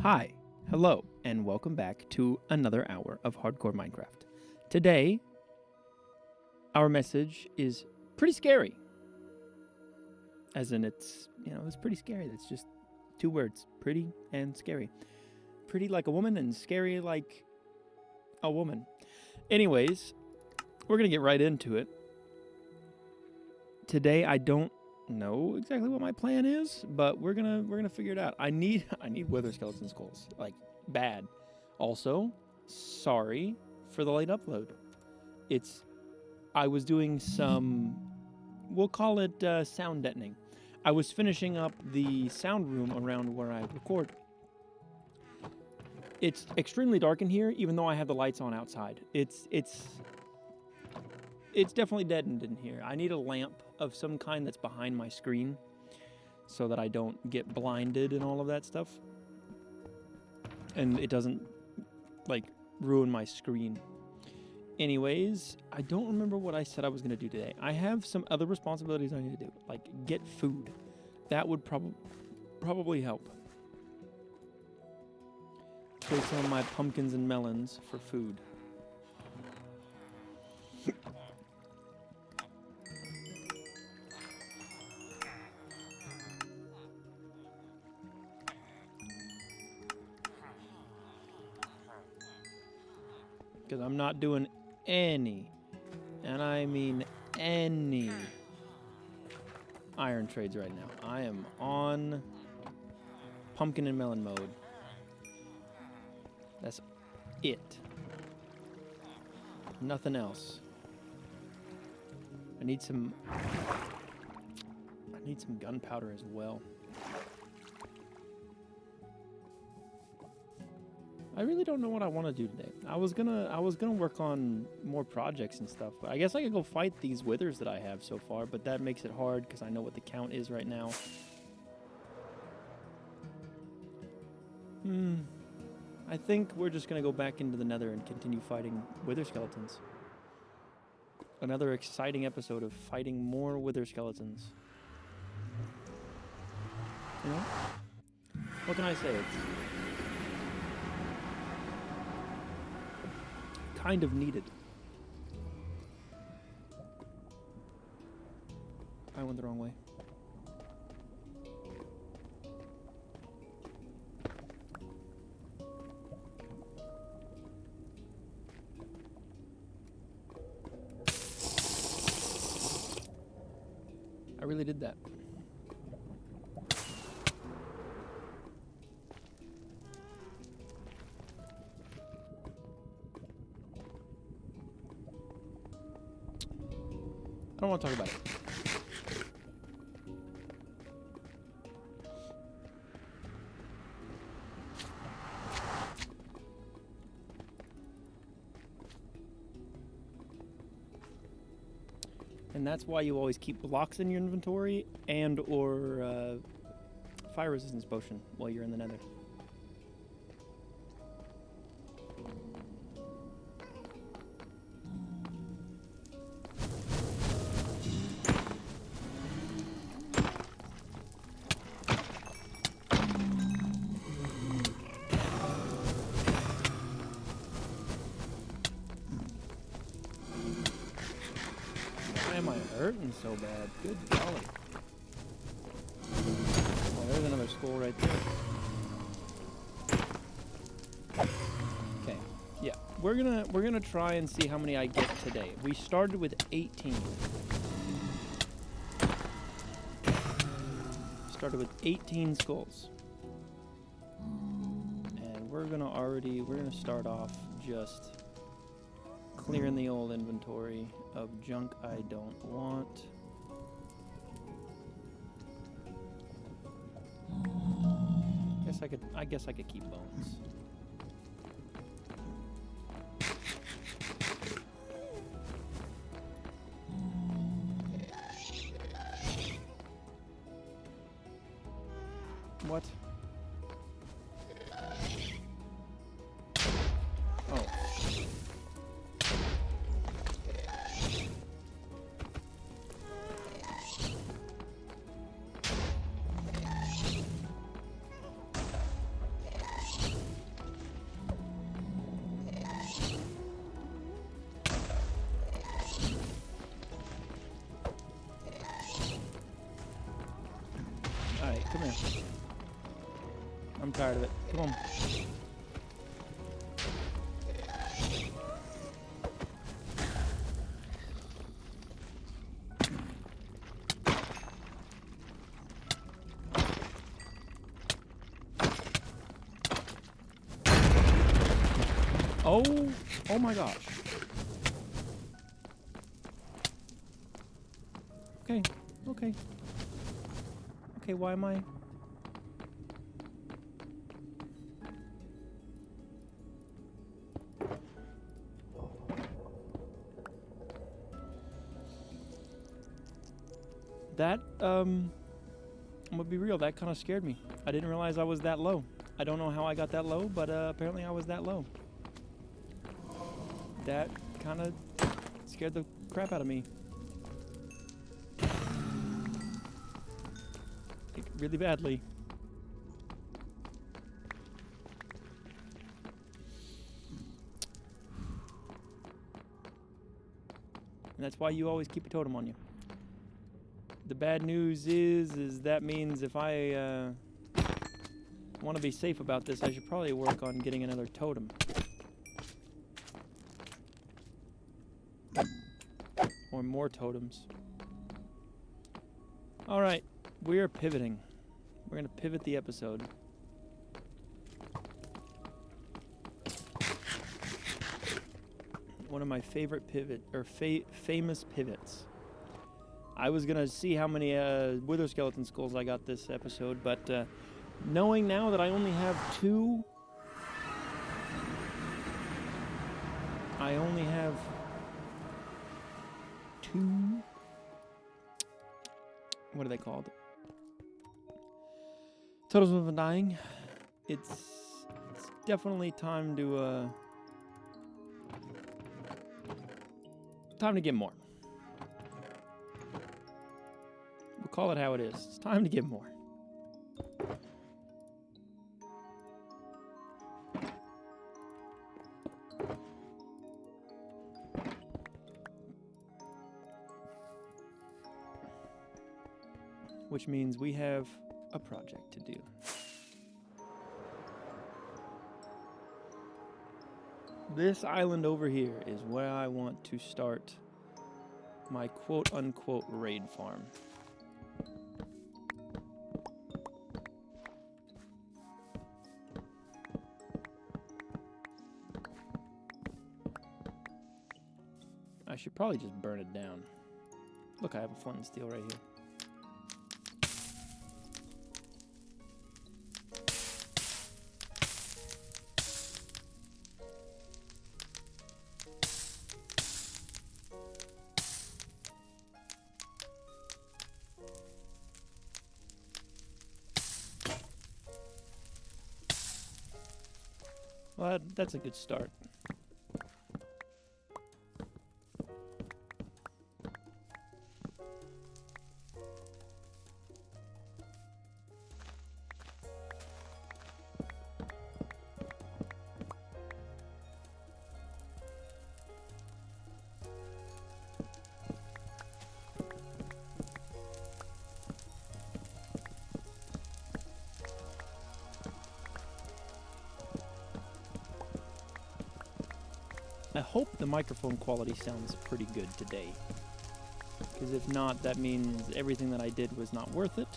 Hi, hello, and welcome back to another hour of Hardcore Minecraft. Today, our message is pretty scary. As in, it's pretty scary. That's just two words, pretty and scary. Pretty like a woman and scary like a woman. Anyways, we're going to get right into it. Today, I don't know exactly what my plan is, but we're gonna figure it out. I need wither skeleton skulls, like bad. Also, sorry for the late upload. I was doing some, we'll call it sound deadening. I was finishing up the sound room around where I record. It's extremely dark in here, even though I have the lights on outside. It's definitely deadened in here. I need a lamp of some kind that's behind my screen so that I don't get blinded and all of that stuff. And it doesn't, like, ruin my screen. Anyways, I don't remember what I said I was going to do today. I have some other responsibilities I need to do, like get food. That would probably help. Trade some of my pumpkins and melons for food. Because I'm not doing any, and I mean any, iron trades right now. I am on pumpkin and melon mode. That's it. Nothing else. I need some gunpowder as well. I really don't know what I want to do today. I was gonna work on more projects and stuff, but I guess I could go fight these withers that I have so far, but that makes it hard because I know what the count is right now. I think we're just gonna go back into the nether and continue fighting wither skeletons. Another exciting episode of fighting more wither skeletons. You know? What can I say? It's kind of needed. I went the wrong way. I really did that. I don't want to talk about it. And that's why you always keep blocks in your inventory and or fire resistance potion while you're in the nether. Why am I hurting so bad? Good golly. Oh, there's another skull right there. Okay, yeah, we're gonna try and see how many I get today. We started with 18. Started with 18 skulls. And we're gonna start off just clearing the old inventory of junk I don't want. I guess I could keep bones. What? Oh. here. I'm tired of it. Come on. Oh my gosh. Okay. Okay, why am I? That, I'm gonna be real, that kind of scared me. I didn't realize I was that low. I don't know how I got that low, but apparently I was that low. That kind of scared the crap out of me. Like, really badly. And that's why you always keep a totem on you. The bad news is that means if I want to be safe about this, I should probably work on getting another totem. Or more totems. Alright, we're pivoting. We're going to pivot the episode. One of my favorite famous pivots. I was going to see how many Wither Skeleton Skulls I got this episode, but knowing now that I only have 2... I only have 2... What are they called? Totems of Undying. It's definitely time to get more. We'll call it how it is. It's time to get more. Which means we have a project to do. This island over here is where I want to start my quote-unquote raid farm. I should probably just burn it down. Look, I have a flint and steel right here. Well, that's a good start. I hope the microphone quality sounds pretty good today. Because if not, that means everything that I did was not worth it.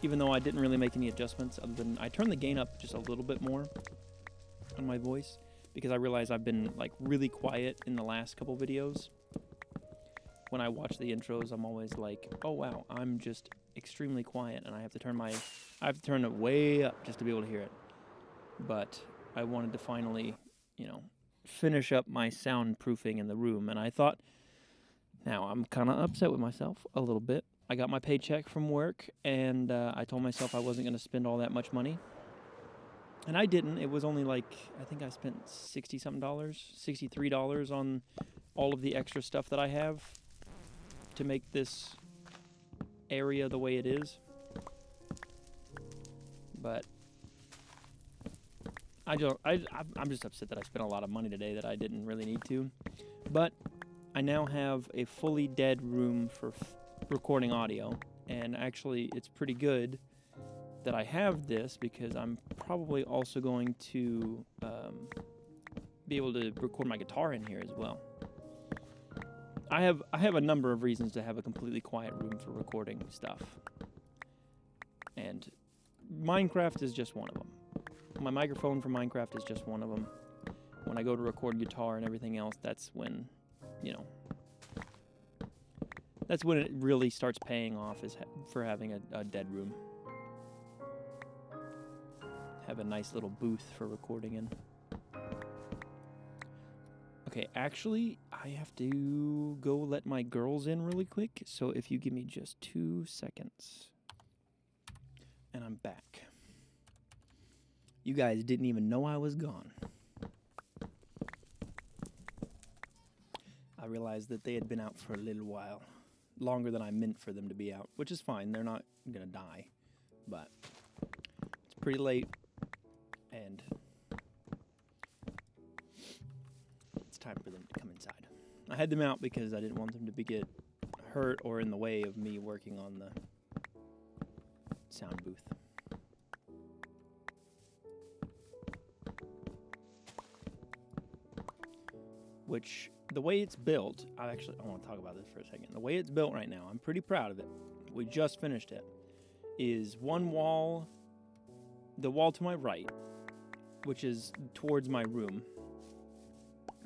Even though I didn't really make any adjustments other than I turned the gain up just a little bit more on my voice. Because I realize I've been like really quiet in the last couple videos. When I watch the intros, I'm always like, oh wow, I'm just extremely quiet and I have to turn it way up just to be able to hear it. But I wanted to finally, finish up my soundproofing in the room, and I thought, now I'm kind of upset with myself a little bit. I got my paycheck from work, and I told myself I wasn't going to spend all that much money, and I didn't. It was only like, I think I spent $60-something, $63 on all of the extra stuff that I have to make this area the way it is, but I'm just upset that I spent a lot of money today that I didn't really need to. But I now have a fully dead room for recording audio, and actually it's pretty good that I have this because I'm probably also going to be able to record my guitar in here as well. I have a number of reasons to have a completely quiet room for recording stuff, and Minecraft is just one of them. My microphone for Minecraft is just one of them. When I go to record guitar and everything else, that's when, that's when it really starts paying off, is for having a dead room. Have a nice little booth for recording in. Okay, actually, I have to go let my girls in really quick, so if you give me just 2 seconds. And I'm back. You guys didn't even know I was gone. I realized that they had been out for a little while. Longer than I meant for them to be out, which is fine. They're not gonna die. But it's pretty late, and it's time for them to come inside. I had them out because I didn't want them to get hurt or in the way of me working on the sound booth. Which, the way it's built, I want to talk about this for a second. The way it's built right now, I'm pretty proud of it. We just finished it. Is one wall, the wall to my right, which is towards my room,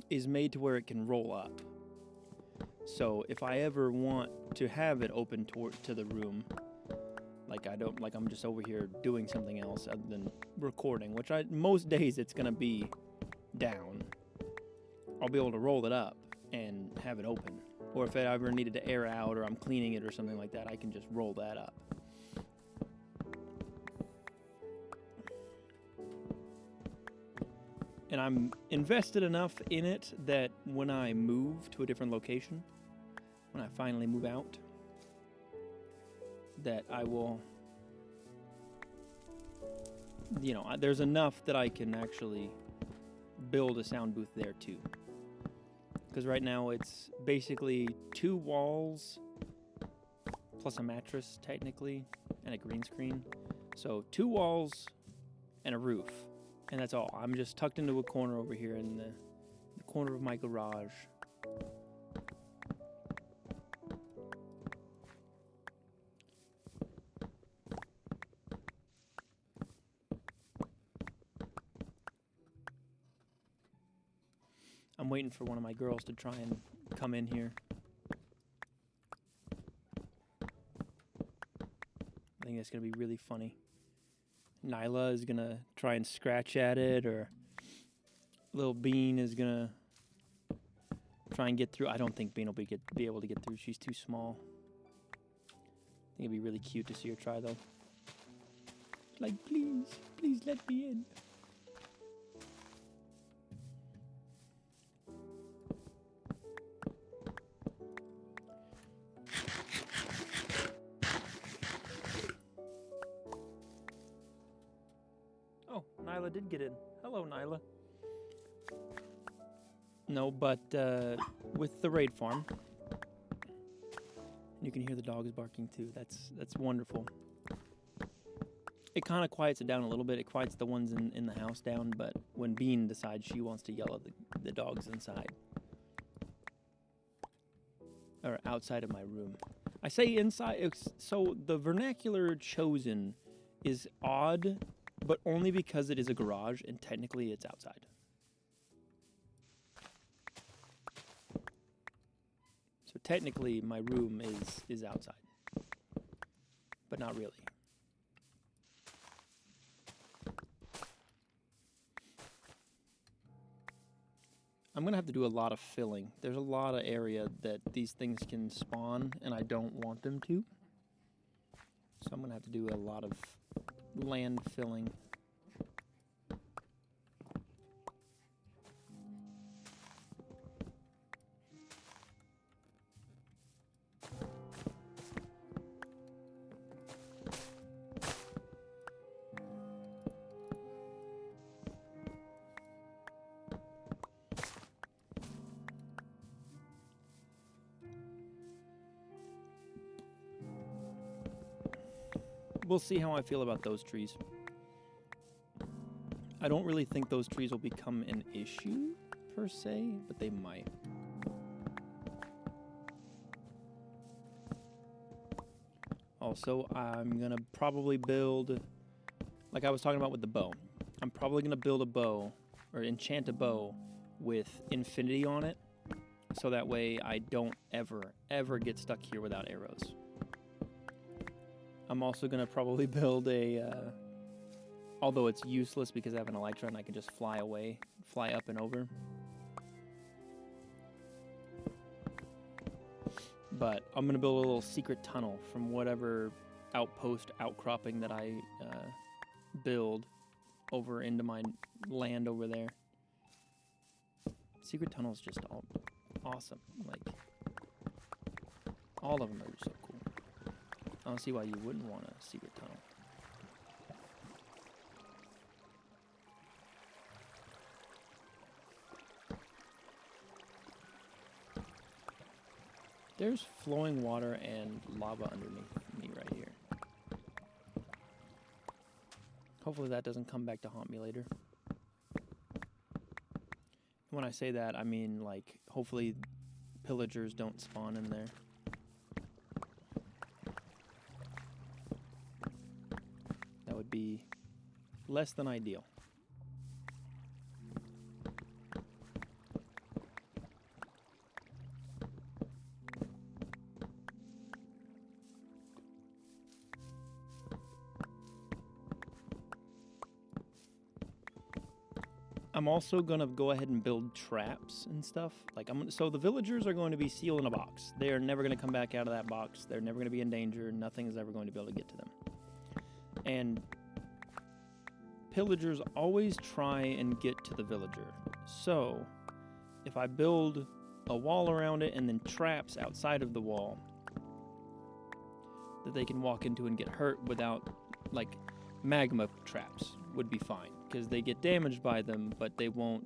is made to where it can roll up. So if I ever want to have it open to the room, like I'm just over here doing something else other than recording, which most days it's gonna be down, I'll be able to roll it up and have it open. Or if I ever needed to air out or I'm cleaning it or something like that, I can just roll that up. And I'm invested enough in it that when I move to a different location, when I finally move out, that I will, there's enough that I can actually build a sound booth there too. Because right now it's basically 2 walls plus a mattress, technically, and a green screen. So 2 walls and a roof, and that's all. I'm just tucked into a corner over here in the corner of my garage. I'm waiting for one of my girls to try and come in here. I think that's going to be really funny. Nyla is going to try and scratch at it, or little Bean is going to try and get through. I don't think Bean will be able to get through. She's too small. I think it'd be really cute to see her try, though. Like, please let me in. Nyla did get in. Hello, Nyla. No, but with the raid farm, you can hear the dogs barking too. That's wonderful. It kind of quiets it down a little bit. It quiets the ones in the house down, but when Bean decides she wants to yell at the dogs inside, or outside of my room. I say inside, so the vernacular chosen is odd, but only because it is a garage and technically it's outside. So technically my room is outside, but not really. I'm going to have to do a lot of filling. There's a lot of area that these things can spawn and I don't want them to. So I'm going to have to do a lot of land filling. we'll see how I feel about those trees. I don't really think those trees will become an issue, per se, but they might. Also, I'm going to probably build, like I was talking about with the bow, I'm probably going to build a bow, or enchant a bow with infinity on it, so that way I don't ever get stuck here without arrows. I'm also going to probably build a, although it's useless because I have an Elytra, I can just fly away, fly up and over. But I'm going to build a little secret tunnel from whatever outpost outcropping that I build over into my land over there. Secret tunnel is just all awesome. Like, all of them are just so cool. I don't see why you wouldn't want a secret tunnel. There's flowing water and lava underneath me right here. Hopefully that doesn't come back to haunt me later. When I say that, I mean, like, hopefully pillagers don't spawn in there. That would be less than ideal. I'm also gonna go ahead and build traps and stuff. Like so the villagers are going to be sealed in a box. They are never gonna come back out of that box. They're never gonna be in danger. Nothing is ever going to be able to get to them. And pillagers always try and get to the villager. So if I build a wall around it and then traps outside of the wall that they can walk into and get hurt without, like, magma traps would be fine, because they get damaged by them, but they won't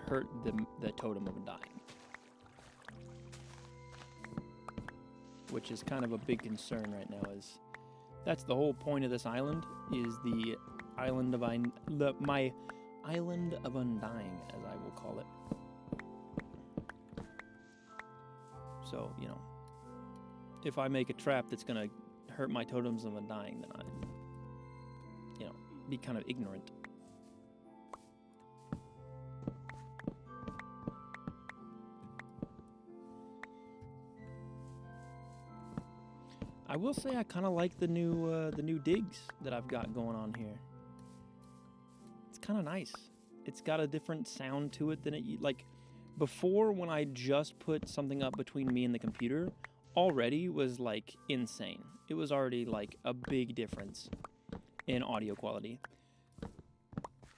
hurt the totem of undying, which is kind of a big concern right now. Is that's the whole point of this island, is the island of my island of undying, as I will call it. So, you know, if I make a trap that's gonna hurt my totems of undying, then I, you know, be kind of ignorant. I will say I kind of like the new digs that I've got going on here. It's kind of nice. It's got a different sound to it than it like before. When I just put something up between me and the computer, already was like insane. It was already like a big difference in audio quality.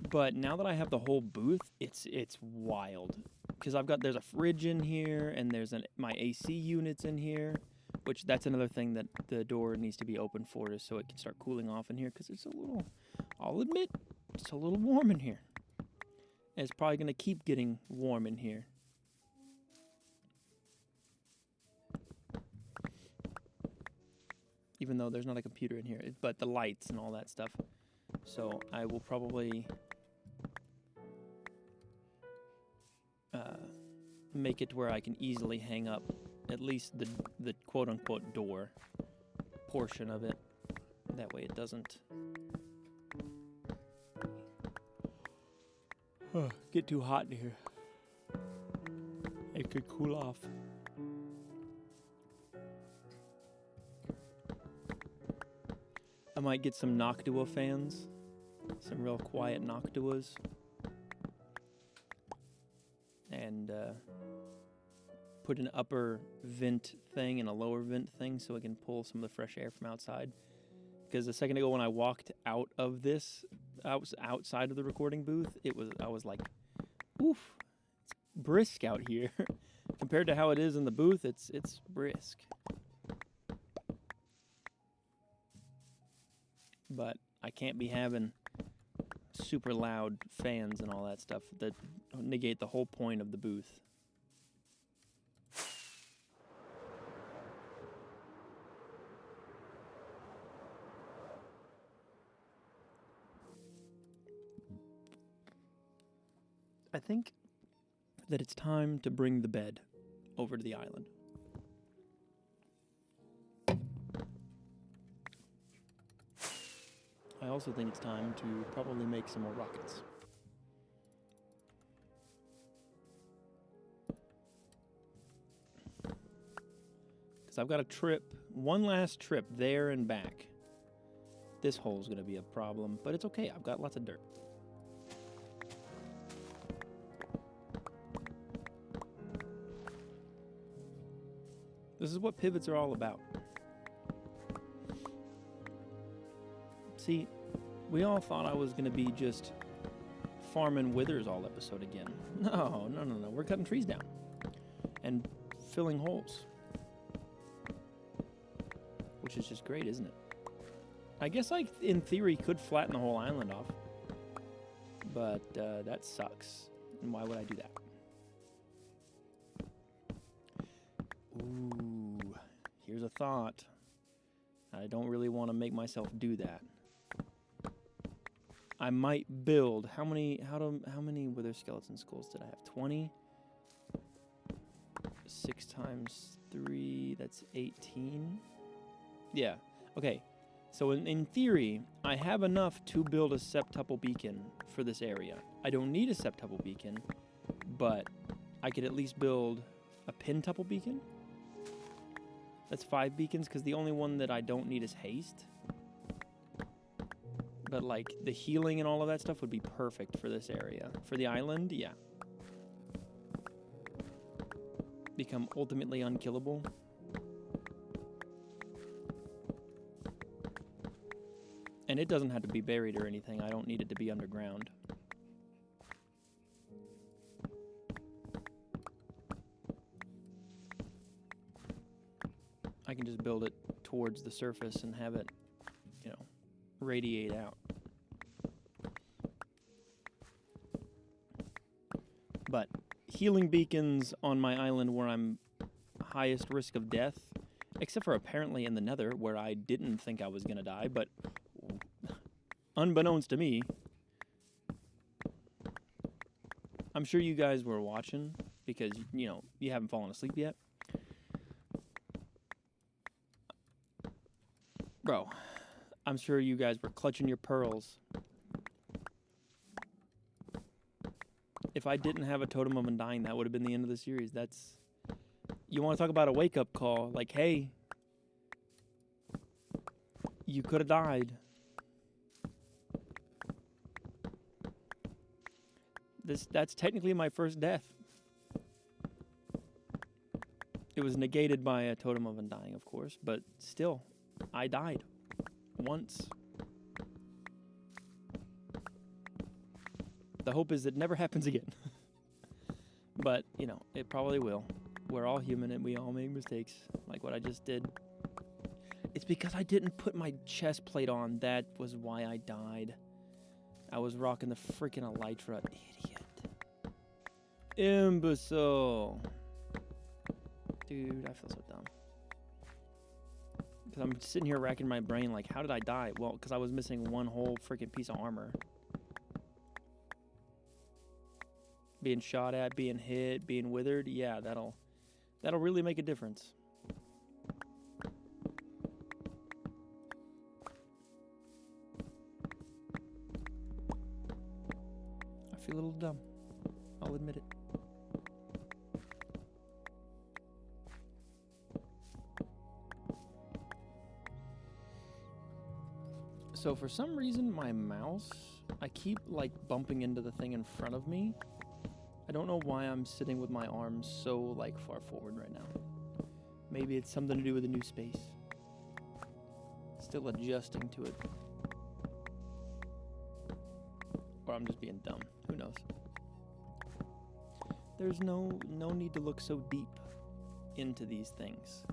But now that I have the whole booth, it's wild, because there's a fridge in here, and there's my AC units in here, which that's another thing that the door needs to be open for, is so it can start cooling off in here, because it's a little, I'll admit, it's a little warm in here. And it's probably going to keep getting warm in here. Even though there's not a computer in here, but the lights and all that stuff. So I will probably make it where I can easily hang up at least the quote-unquote door portion of it. That way it doesn't get too hot in here. It could cool off. I might get some Noctua fans, some real quiet Noctuas, and put an upper vent thing and a lower vent thing so it can pull some of the fresh air from outside. Because a second ago when I walked out of this, I was outside of the recording booth, I was like, oof, it's brisk out here. Compared to how it is in the booth, it's brisk. But I can't be having super loud fans and all that stuff that negate the whole point of the booth. I think that it's time to bring the bed over to the island. I also think it's time to probably make some more rockets. Because I've got a trip, one last trip there and back. This hole's going to be a problem, but it's okay. I've got lots of dirt. This is what pivots are all about. See, we all thought I was going to be just farming withers all episode again. No. We're cutting trees down and filling holes. Which is just great, isn't it? I guess I, in theory, could flatten the whole island off. But that sucks. And why would I do that? Ooh, here's a thought. I don't really want to make myself do that. I might build. How many wither skeleton skulls did I have? 20? 6 times 3, that's 18. Yeah. Okay. So in theory, I have enough to build a septuple beacon for this area. I don't need a septuple beacon, but I could at least build a pentuple beacon. That's 5 beacons, because the only one that I don't need is haste. But like the healing and all of that stuff would be perfect for this area. For the island, yeah. Become ultimately unkillable. And it doesn't have to be buried or anything. I don't need it to be underground. I can just build it towards the surface and have it, radiate out. But healing beacons on my island where I'm highest risk of death, except for apparently in the Nether where I didn't think I was going to die, but unbeknownst to me, I'm sure you guys were watching because, you haven't fallen asleep yet. Bro, I'm sure you guys were clutching your pearls. If I didn't have a Totem of Undying, that would have been the end of the series. You want to talk about a wake-up call. Like, hey, you could have died. That's technically my first death. It was negated by a Totem of Undying, of course, but still, I died once. The hope is it never happens again. But, it probably will. We're all human and we all make mistakes, like what I just did. It's because I didn't put my chest plate on. That was why I died. I was rocking the freaking elytra. Idiot. Imbecile. Dude, I feel so dumb. Because I'm sitting here racking my brain like, how did I die? Well, because I was missing one whole freaking piece of armor. Being shot at, being hit, being withered, yeah, that'll really make a difference. I feel a little dumb. I'll admit it. So for some reason, my mouse, I keep bumping into the thing in front of me. I don't know why I'm sitting with my arms so far forward right now. Maybe it's something to do with the new space. Still adjusting to it. Or I'm just being dumb. Who knows? There's no need to look so deep into these things.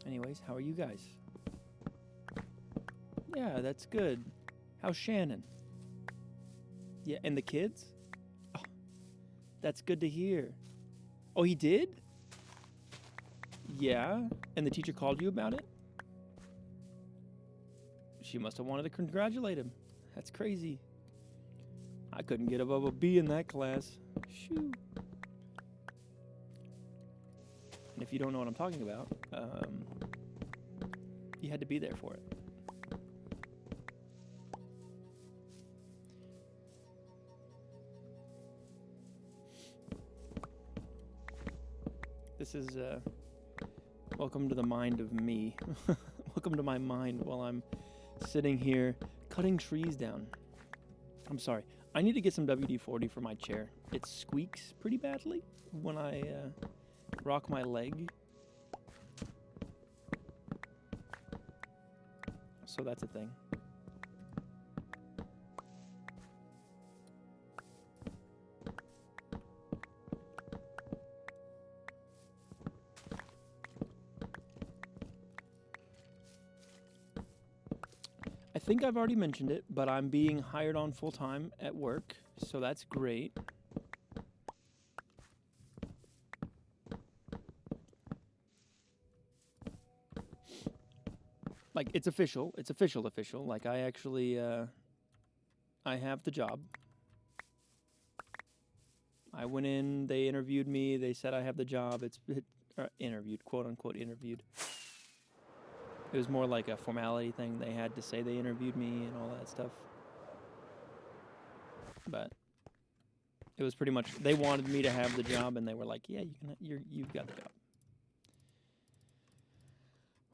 Anyways, how are you guys? Yeah, that's good. How's Shannon? Yeah, and the kids? Oh, that's good to hear. Oh, he did? Yeah? And the teacher called you about it? She must have wanted to congratulate him. That's crazy. I couldn't get above a B in that class. Shoo. And if you don't know what I'm talking about, you had to be there for it. This is, welcome to the mind of me. Welcome to my mind while I'm sitting here cutting trees down. I'm sorry. I need to get some WD-40 for my chair. It squeaks pretty badly when I rock my leg. So that's a thing. I think I've already mentioned it, but I'm being hired on full-time at work, so that's great. Like, it's official. It's official. Like, I actually, I have the job. I went in, they interviewed me, they said I have the job. Interviewed, quote-unquote interviewed. It was more like a formality thing. They had to say they interviewed me and all that stuff. But it was pretty much, they wanted me to have the job, and they were like, yeah, you've got the job.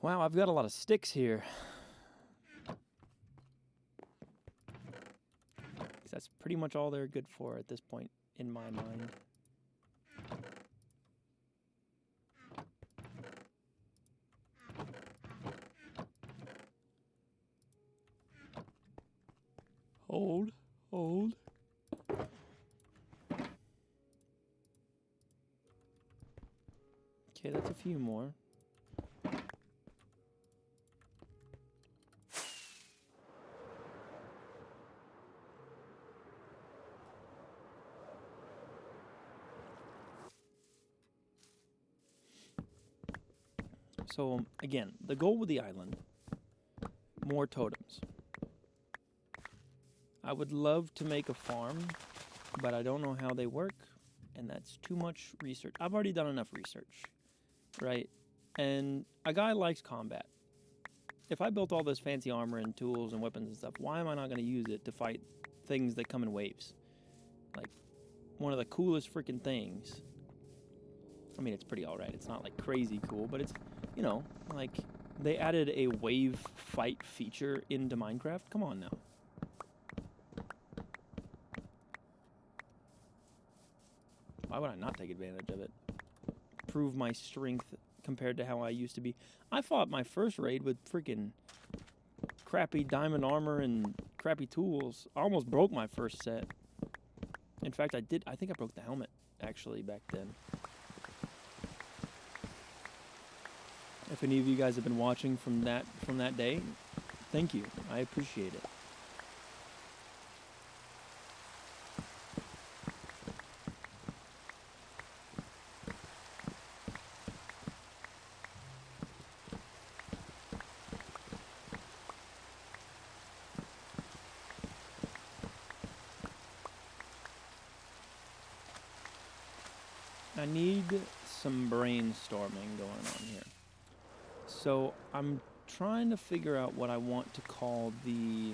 Wow, I've got a lot of sticks here. That's pretty much all they're good for at this point, in my mind. Hold. Okay, that's a few more. So, again, the goal with the island, more totems. I would love to make a farm, but I don't know how they work, and that's too much research. I've already done enough research, right? And a guy likes combat. If I built all this fancy armor and tools and weapons and stuff, why am I not going to use it to fight things that come in waves? Like, one of the coolest freaking things. I mean, it's pretty alright. It's not, like, crazy cool, but it's, you know, like, they added a wave fight feature into Minecraft. Come on now. Why would I not take advantage of it? Prove my strength compared to how I used to be. I fought my first raid with freaking crappy diamond armor and crappy tools. I almost broke my first set. In fact, I think I broke the helmet, actually, back then. If any of you guys have been watching from that day, thank you. I appreciate it. I need some brainstorming going on here. So I'm trying to figure out what I want to call the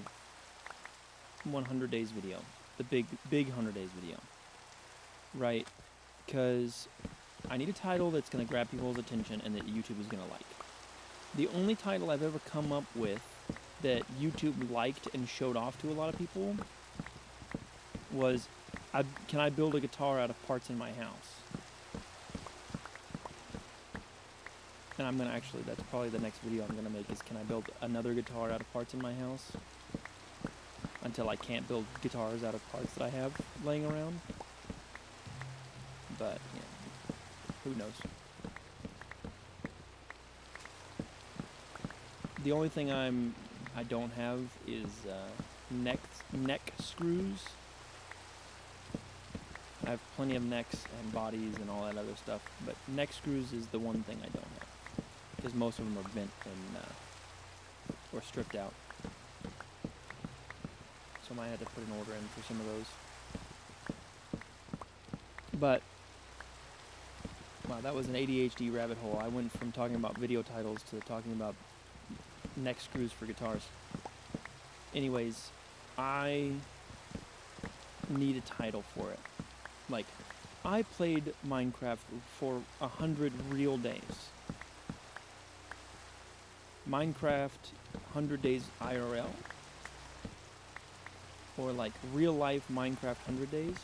100 days video, the big 100 days video, right? Because I need a title that's going to grab people's attention and that YouTube is going to like. The only title I've ever come up with that YouTube liked and showed off to a lot of people was, can I build a guitar out of parts in my house? And I'm going to actually, that's probably the next video I'm going to make, is can I build another guitar out of parts in my house? Until I can't build guitars out of parts that I have laying around. But, yeah, who knows? The only thing I don't have is neck screws. I have plenty of necks and bodies and all that other stuff, but neck screws is the one thing I don't have. Because most of them are bent and or stripped out. so I might have to put an order in for some of those. But, wow, that was an ADHD rabbit hole. I went from talking about video titles to talking about neck screws for guitars. Anyways, I need a title for it. Like, I played Minecraft for 100 real days. Minecraft 100 days IRL? Or like real life Minecraft 100 days?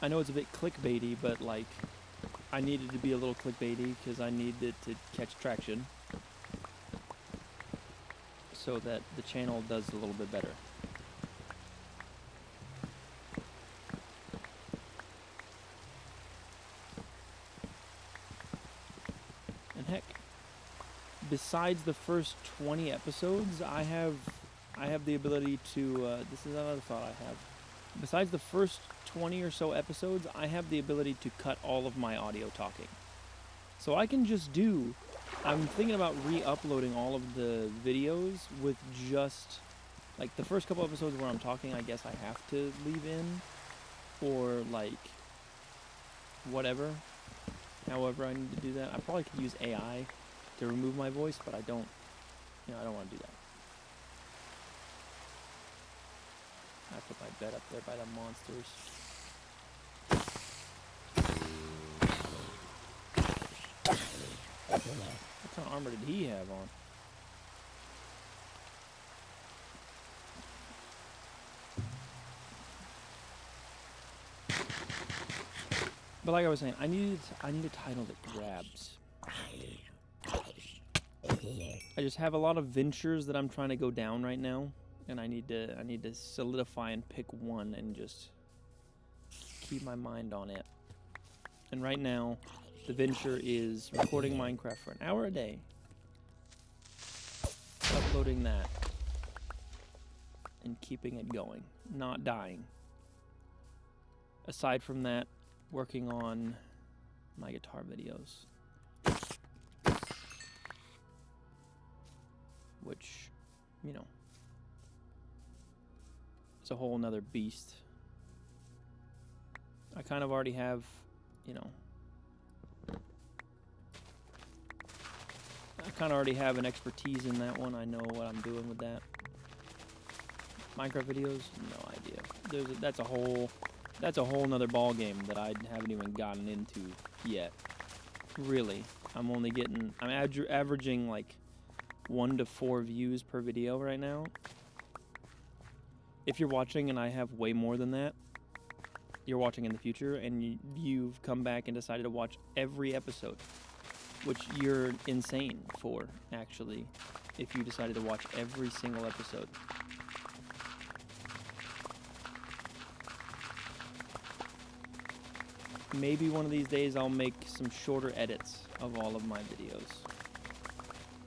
I know it's a bit clickbaity, but like, I needed to be a little clickbaity because I needed to catch traction so that the channel does a little bit better. And heck, besides the first 20 episodes, I have the ability to, this is another thought I have. Besides the first 20 or so episodes, I have the ability to cut all of my audio talking. So I can just do, I'm thinking about re-uploading all of the videos with just, like the first couple episodes where I'm talking, I guess I have to leave in, or like, whatever, however I need to do that. I probably could use AI to remove my voice, but I don't want to do that. I put my bed up there by the monsters. What kind of armor did he have on? But like I was saying, I need a title that grabs. I just have a lot of ventures that I'm trying to go down right now, and I need to solidify and pick one and just keep my mind on it. And right now, the venture is recording Minecraft for an hour a day, uploading that, and keeping it going, not dying. Aside from that, working on my guitar videos, which, you know, it's a whole nother beast. I kind of already have, you know, I kind of already have an expertise in that one. I know what I'm doing with that. Minecraft videos, no idea. That's a whole nother ball game that I haven't even gotten into yet. Really, I'm averaging like 1 to 4 views per video right now. If you're watching and I have way more than that, you're watching in the future and you've come back and decided to watch every episode, which you're insane for, actually, if you decided to watch every single episode. Maybe one of these days I'll make some shorter edits of all of my videos.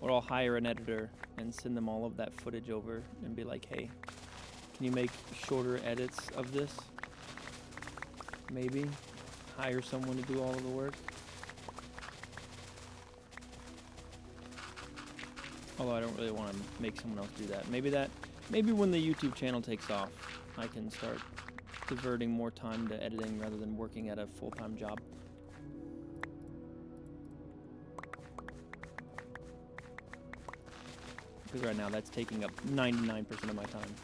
Or I'll hire an editor and send them all of that footage over and be like, hey, can you make shorter edits of this? Maybe. Hire someone to do all of the work. Although I don't really want to make someone else do that. Maybe when the YouTube channel takes off, I can start diverting more time to editing rather than working at a full-time job. Because right now that's taking up 99% of my time.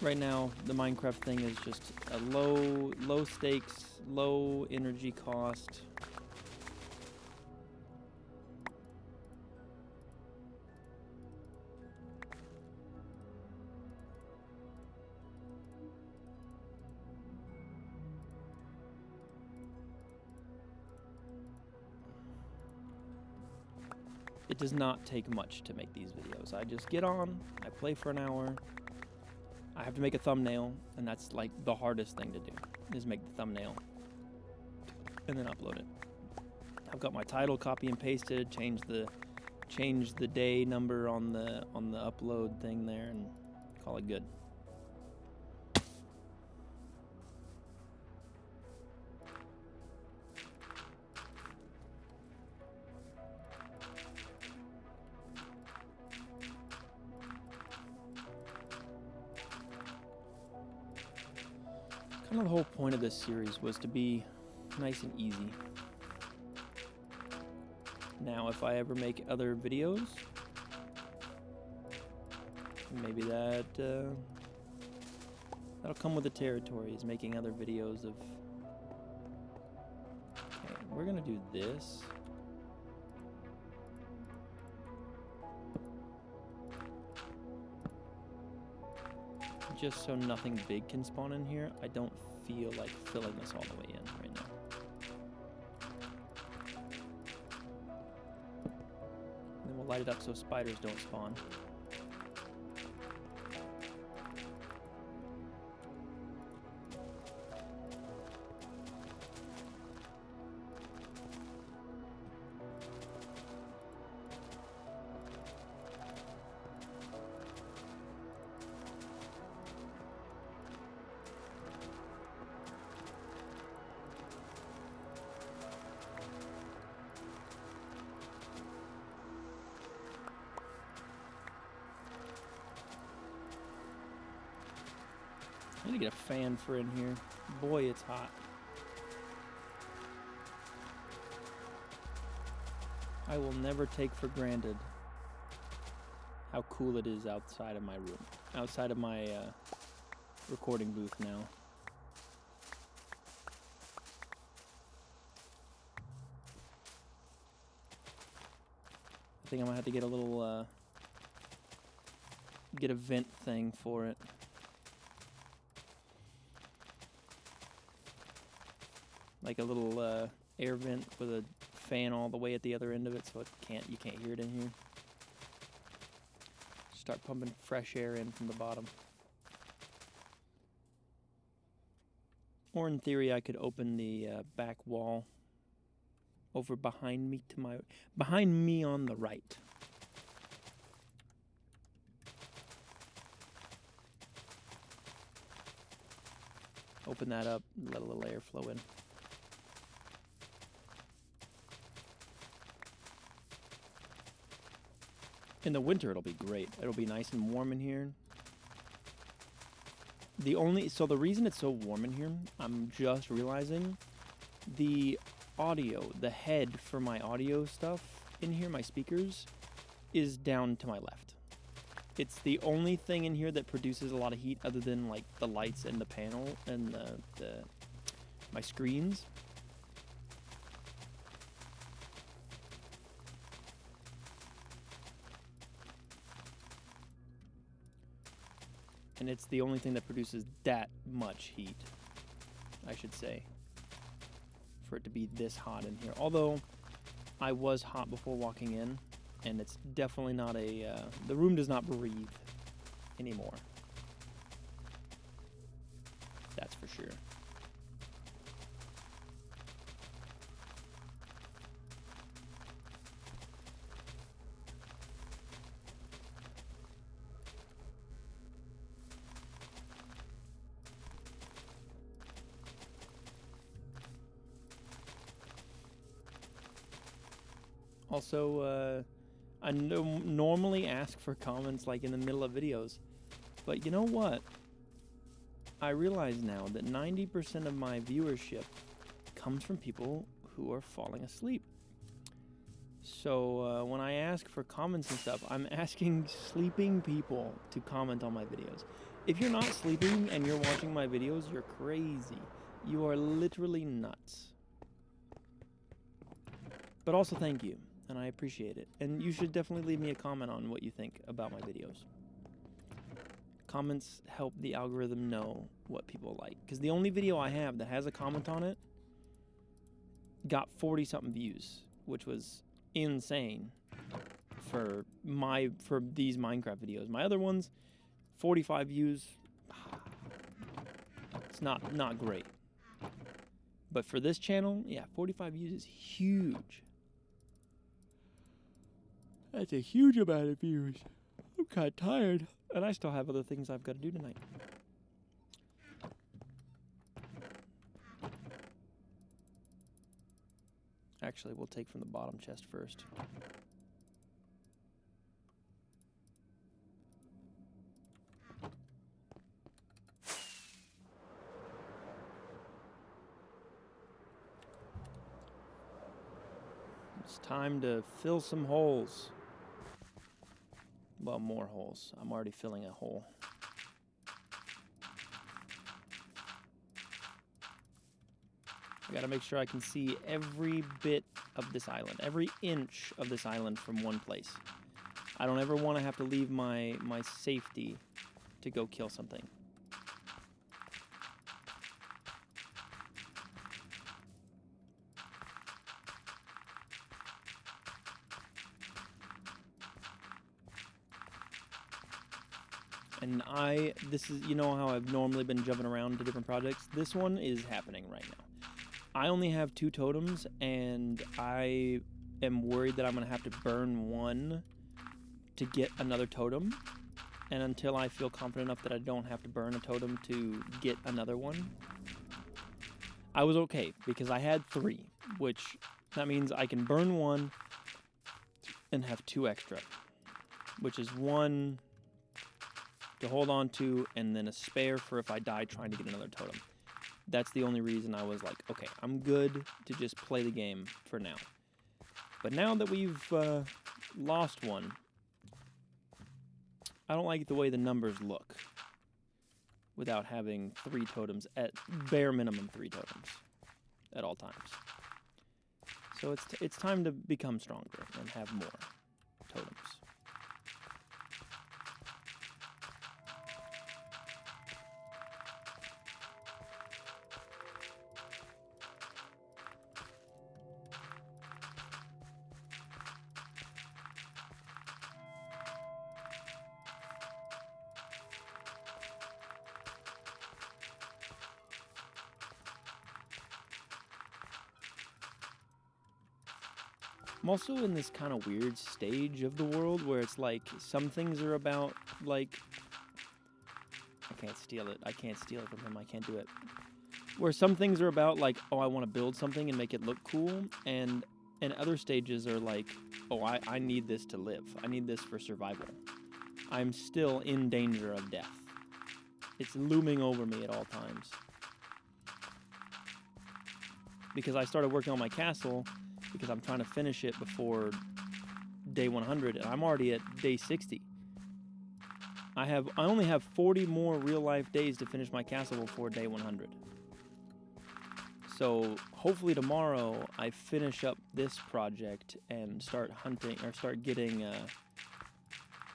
Right now, the Minecraft thing is just a low stakes, low energy cost. It does not take much to make these videos. I just get on, I play for an hour, I have to make a thumbnail, and that's like the hardest thing to do, is make the thumbnail, and then upload it. I've got my title copy and pasted, change the day number on the upload thing there, and call it good. Kind of the whole point of this series was to be nice and easy. Now, if I ever make other videos, maybe that'll come with the territory, is making other videos of... Okay, we're gonna do this. Just so nothing big can spawn in here. I don't feel like filling this all the way in right now. And then we'll light it up so spiders don't spawn. I need to get a fan for in here. Boy, it's hot. I will never take for granted how cool it is outside of my room. Outside of my recording booth now. I think I'm gonna have to get a little, get a vent thing for it. Like a little air vent with a fan all the way at the other end of it, so you can't hear it in here. Start pumping fresh air in from the bottom. Or in theory, I could open the back wall over behind me behind me on the right. Open that up, let a little air flow in. In the winter, it'll be great. It'll be nice and warm in here. The reason it's so warm in here, I'm just realizing, the audio, the head for my audio stuff in here, my speakers, is down to my left. It's the only thing in here that produces a lot of heat other than like the lights and the panel and my screens. And it's the only thing that produces that much heat, I should say, for it to be this hot in here. Although, I was hot before walking in, and it's definitely not the room does not breathe anymore. That's for sure. Also, I normally ask for comments like in the middle of videos, but you know what? I realize now that 90% of my viewership comes from people who are falling asleep. So when I ask for comments and stuff, I'm asking sleeping people to comment on my videos. If you're not sleeping and you're watching my videos, you're crazy. You are literally nuts. But also thank you, and I appreciate it. And you should definitely leave me a comment on what you think about my videos. Comments help the algorithm know what people like. Because the only video I have that has a comment on it got 40-something views, which was insane for these Minecraft videos. My other ones, 45 views. It's not great. But for this channel, yeah, 45 views is huge. That's a huge amount of views. I'm kind of tired. And I still have other things I've got to do tonight. Actually, we'll take from the bottom chest first. It's time to fill some holes. Well, more holes. I'm already filling a hole. I gotta make sure I can see every bit of this island, every inch of this island from one place. I don't ever want to have to leave my safety to go kill something. And this is, you know how I've normally been jumping around to different projects? This one is happening right now. I only have 2 totems, and I am worried that I'm going to have to burn one to get another totem. And until I feel confident enough that I don't have to burn a totem to get another one, I was okay, because I had 3, which that means I can burn one and have 2 extra, which is 1 to hold on to, and then a spare for if I die trying to get another totem. That's the only reason I was like, okay, I'm good to just play the game for now. But now that we've lost one, I don't like the way the numbers look without having 3 totems, at bare minimum 3 totems at all times. So it's time to become stronger and have more totems. I'm also in this kind of weird stage of the world where it's like some things are about, like, I can't steal it. I can't steal it from him. I can't do it. Where some things are about like, oh, I want to build something and make it look cool, and other stages are like, oh, I need this to live. I need this for survival. I'm still in danger of death. It's looming over me at all times. Because I started working on my castle because I'm trying to finish it before day 100, and I'm already at day 60. I only have 40 more real-life days to finish my castle before day 100. So hopefully tomorrow I finish up this project and start hunting, or start getting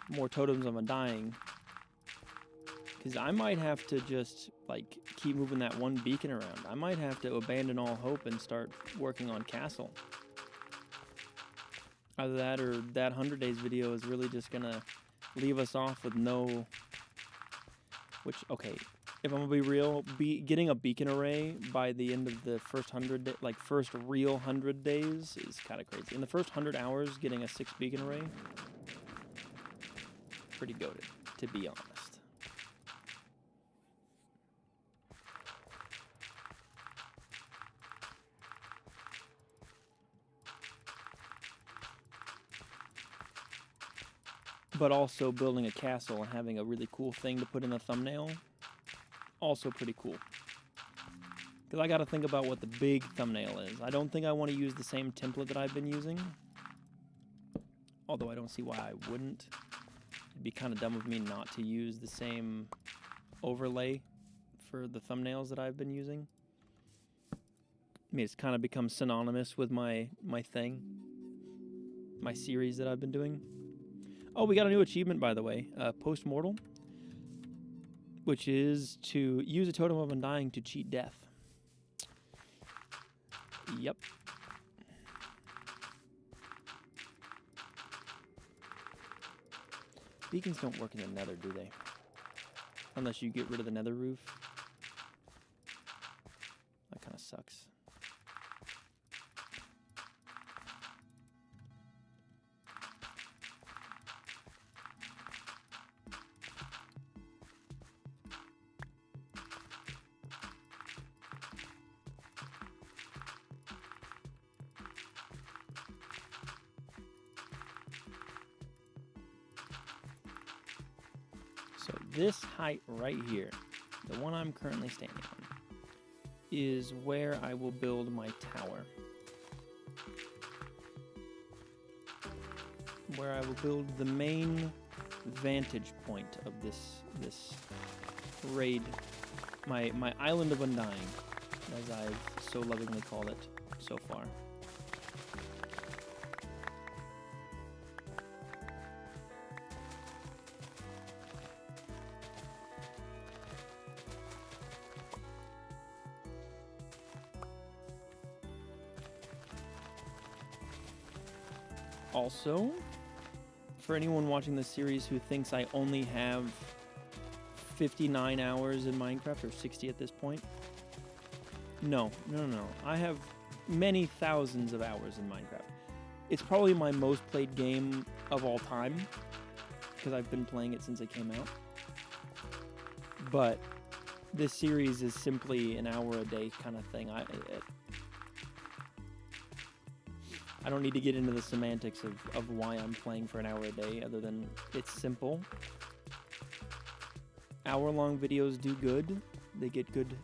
more totems of undying. Because I might have to just like keep moving that one beacon around. I might have to abandon all hope and start working on castle. Either that or that 100 days video is really just gonna leave us off with no... Which, okay, if I'm gonna be real, getting a beacon array by the end of the first first real 100 days is kind of crazy. In the first 100 hours, getting a 6 beacon array, pretty goated, to be honest. But also building a castle and having a really cool thing to put in the thumbnail, also pretty cool. Because I got to think about what the big thumbnail is. I don't think I want to use the same template that I've been using. Although I don't see why I wouldn't. It'd be kind of dumb of me not to use the same overlay for the thumbnails that I've been using. I mean, it's kind of become synonymous with my thing. My series that I've been doing. Oh, we got a new achievement, by the way. Post-mortal. Which is to use a totem of undying to cheat death. Yep. Beacons don't work in the nether, do they? Unless you get rid of the nether roof. That kind of sucks. So this height right here, the one I'm currently standing on, is where I will build my tower. where I will build the main vantage point of this raid, my island of undying, as I've so lovingly called it so far. Also, for anyone watching this series who thinks I only have 59 hours in Minecraft, or 60 at this point, no. I have many thousands of hours in Minecraft. It's probably my most played game of all time, because I've been playing it since it came out. But this series is simply an hour a day kind of thing. I don't need to get into the semantics of why I'm playing for an hour a day, other than it's simple. Hour-long videos do good. They get good,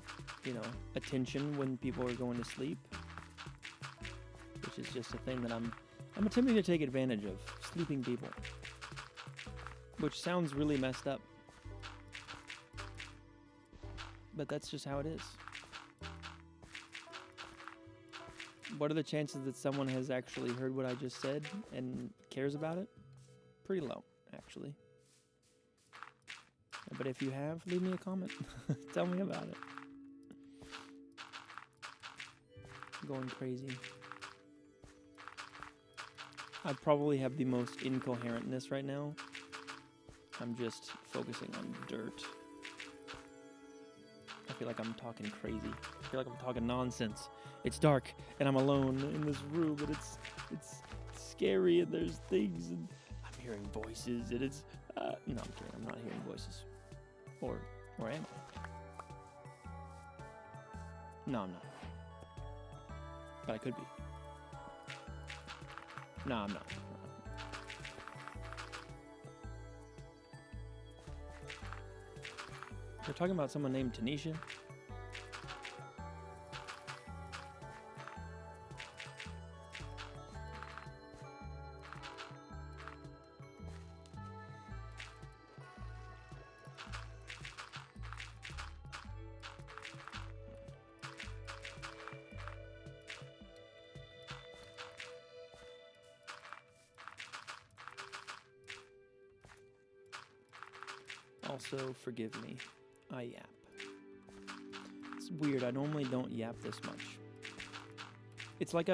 attention when people are going to sleep, which is just a thing that I'm attempting to take advantage of, sleeping people, which sounds really messed up, but that's just how it is. What are the chances that someone has actually heard what I just said and cares about it? Pretty low, actually. But if you have, leave me a comment. Tell me about it. I'm going crazy. I probably have the most incoherentness right now. I'm just focusing on dirt. I feel like I'm talking crazy. I feel like I'm talking nonsense. It's dark, and I'm alone in this room, and it's scary, and there's things, and I'm hearing voices, and it's... no, I'm kidding. I'm not hearing voices. Or am I? No, I'm not. But I could be. No, I'm not. We're talking about someone named Tanisha. Also, forgive me. I yap. It's weird. I normally don't yap this much. It's like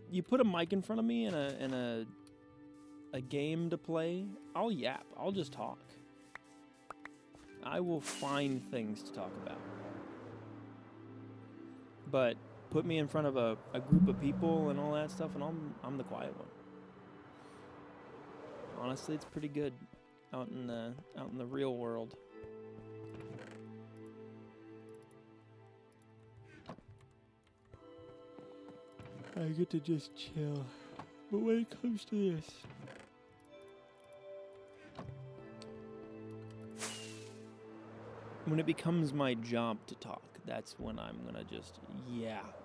you put a mic in front of me and a game to play. I'll yap. I'll just talk. I will find things to talk about. But put me in front of a group of people and all that stuff, and I'm the quiet one. Honestly, it's pretty good out in the real world. I get to just chill. But when it comes to this, when it becomes my job to talk, that's when I'm gonna just yap.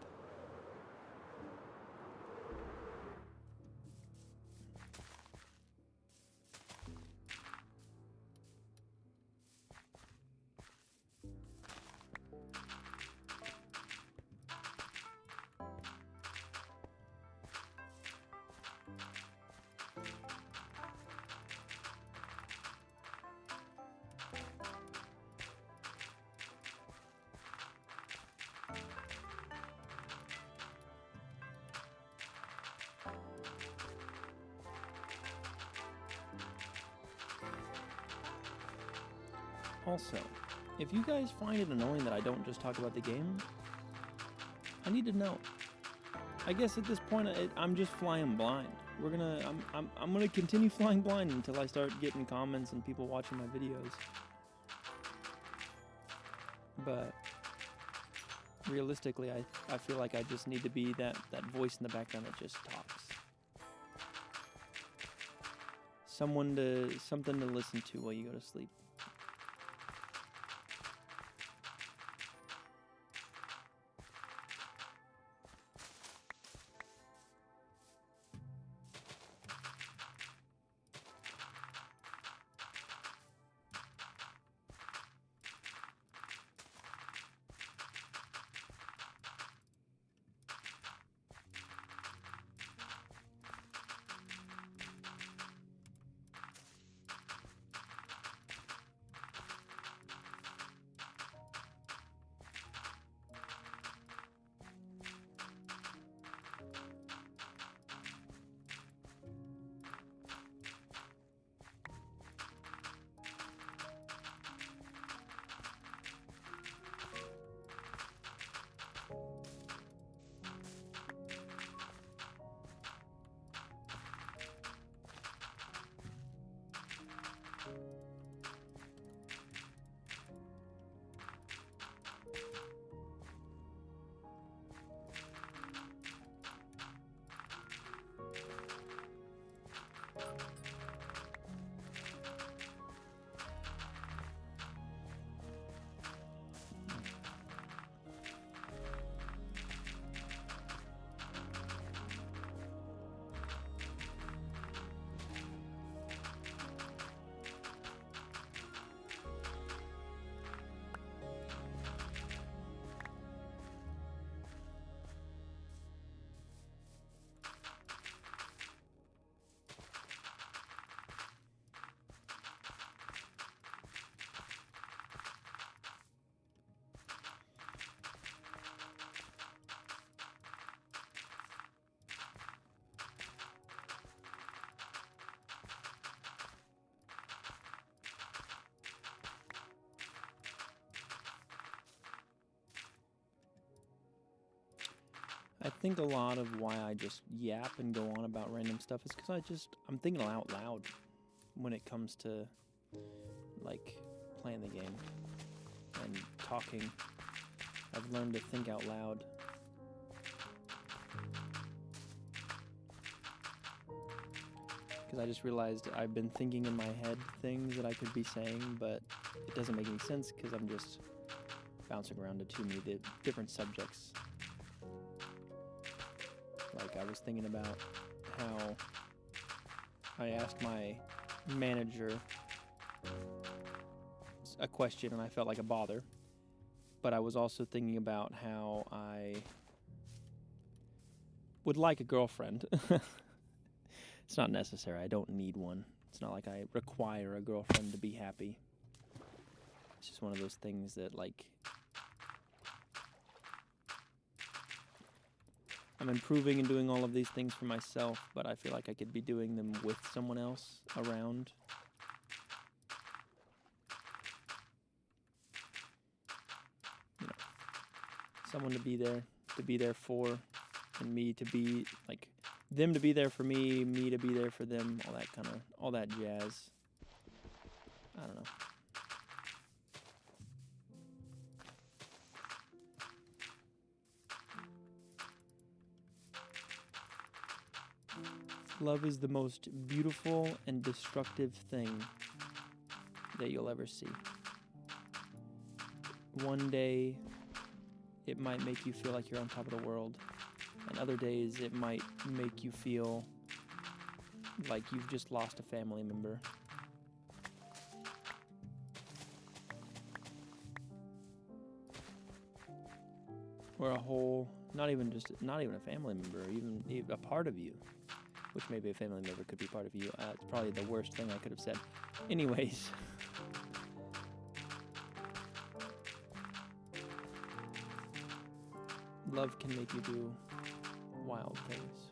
Also, if you guys find it annoying that I don't just talk about the game, I need to know. I guess at this point, I'm just flying blind. I'm gonna continue flying blind until I start getting comments and people watching my videos. But realistically, I feel like I just need to be that voice in the background that just talks. Something to listen to while you go to sleep. I think a lot of why I just yap and go on about random stuff is because I'm thinking out loud when it comes to, like, playing the game and talking. I've learned to think out loud. Because I just realized I've been thinking in my head things that I could be saying, but it doesn't make any sense because I'm just bouncing around to too many different subjects. Like, I was thinking about how I asked my manager a question and I felt like a bother. But I was also thinking about how I would like a girlfriend. It's not necessary. I don't need one. It's not like I require a girlfriend to be happy. It's just one of those things that, like, I'm improving and doing all of these things for myself, but I feel like I could be doing them with someone else around. You know, someone to be there for, and me to be, like, them to be there for me to be there for them, all that jazz. I don't know. Love is the most beautiful and destructive thing that you'll ever see. One day, it might make you feel like you're on top of the world, and other days it might make you feel like you've just lost a family member. Or a whole, not even a family member, even a part of you, which maybe a family member could be part of you. It's probably the worst thing I could have said. Anyways. Love can make you do wild things.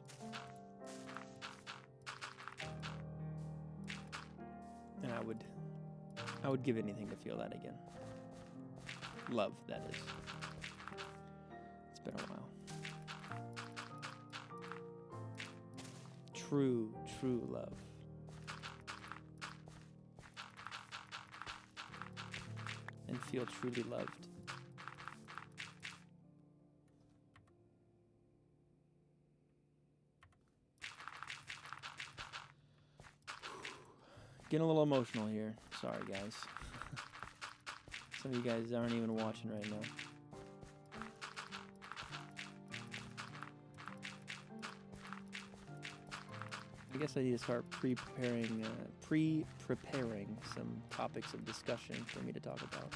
And I would give anything to feel that again. Love, that is. It's been a while. True love. And feel truly loved. Getting a little emotional here. Sorry, guys. Some of you guys aren't even watching right now. I guess I need to start pre-preparing some topics of discussion for me to talk about.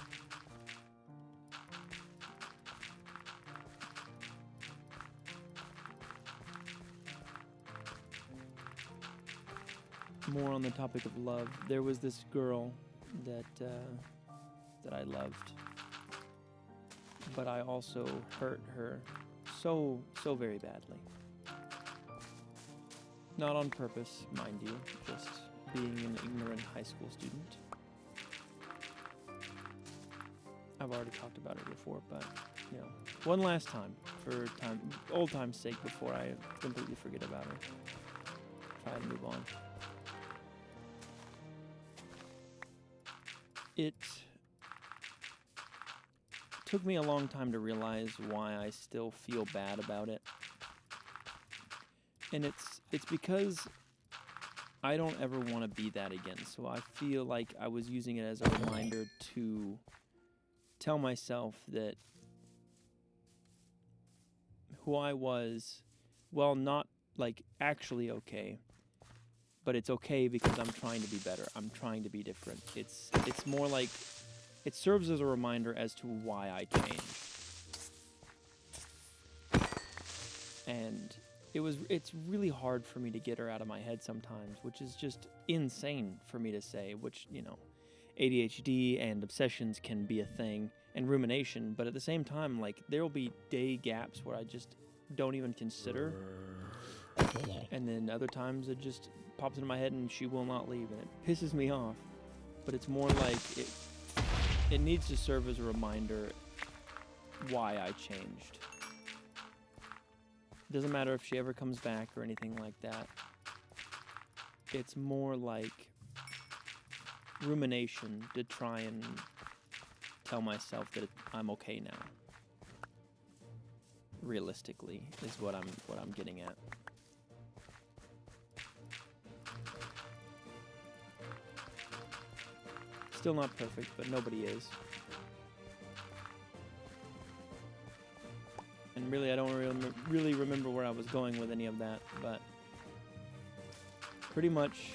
More on the topic of love. There was this girl that I loved, but I also hurt her so very badly. Not on purpose, mind you, just being an ignorant high school student. I've already talked about it before, but, you know, one last time, for old time's sake, before I completely forget about her. Try to move on. It took me a long time to realize why I still feel bad about it. And it's because I don't ever want to be that again. So I feel like I was using it as a reminder to tell myself that who I was, well, not like actually okay, but it's okay because I'm trying to be better. I'm trying to be different. It's more like it serves as a reminder as to why I changed. And it's really hard for me to get her out of my head sometimes, which is just insane for me to say, which, you know, ADHD and obsessions can be a thing, and rumination, but at the same time, like, there will be day gaps where I just don't even consider, and then other times it just pops into my head and she will not leave, and it pisses me off. But it's more like it needs to serve as a reminder why I changed. doesn't matter if she ever comes back or anything like that. It's more like rumination to try and tell myself that I'm okay now. Realistically, is what I'm getting at. Still not perfect, but nobody is. And really, I don't really remember where I was going with any of that, but pretty much,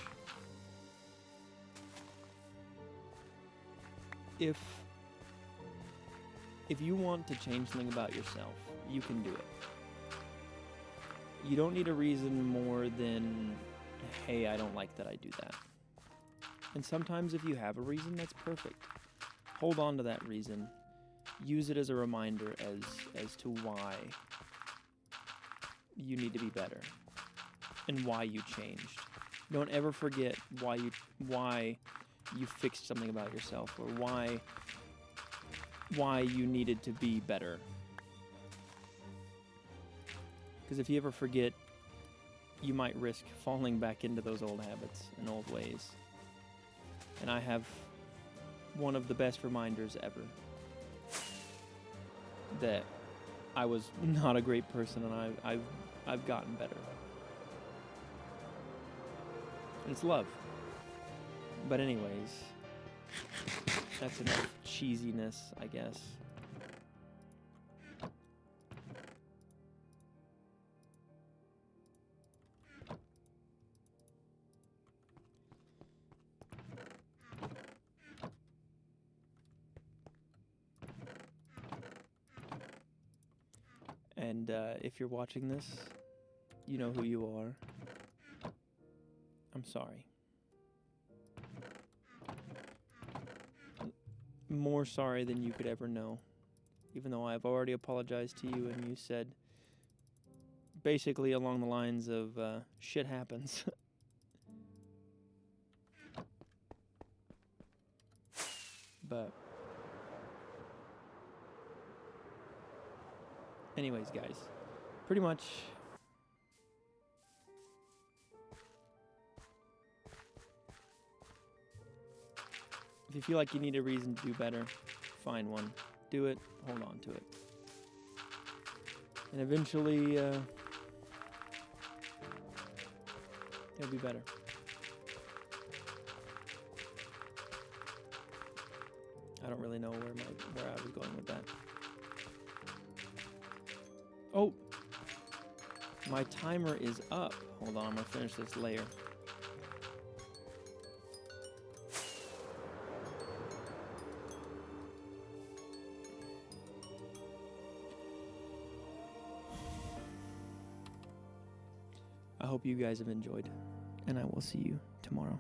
if you want to change something about yourself, you can do it. You don't need a reason more than, hey, I don't like that I do that. And sometimes if you have a reason, that's perfect. Hold on to that reason. Use it as a reminder as to why you need to be better and why you changed. Don't ever forget why you fixed something about yourself, or why you needed to be better. Because if you ever forget, you might risk falling back into those old habits and old ways. And I have one of the best reminders ever that I was not a great person, and I've gotten better. And it's love. But anyways, that's enough cheesiness, I guess. And if you're watching this, you know who you are. I'm sorry. More sorry than you could ever know. Even though I've already apologized to you, and you said basically along the lines of, shit happens. But anyways, guys, pretty much if you feel like you need a reason to do better, find one. Do it. Hold on to it. And eventually, it'll be better. I don't really know where I was going with that. Oh! My timer is up. Hold on, I'm gonna finish this layer. I hope you guys have enjoyed, and I will see you tomorrow.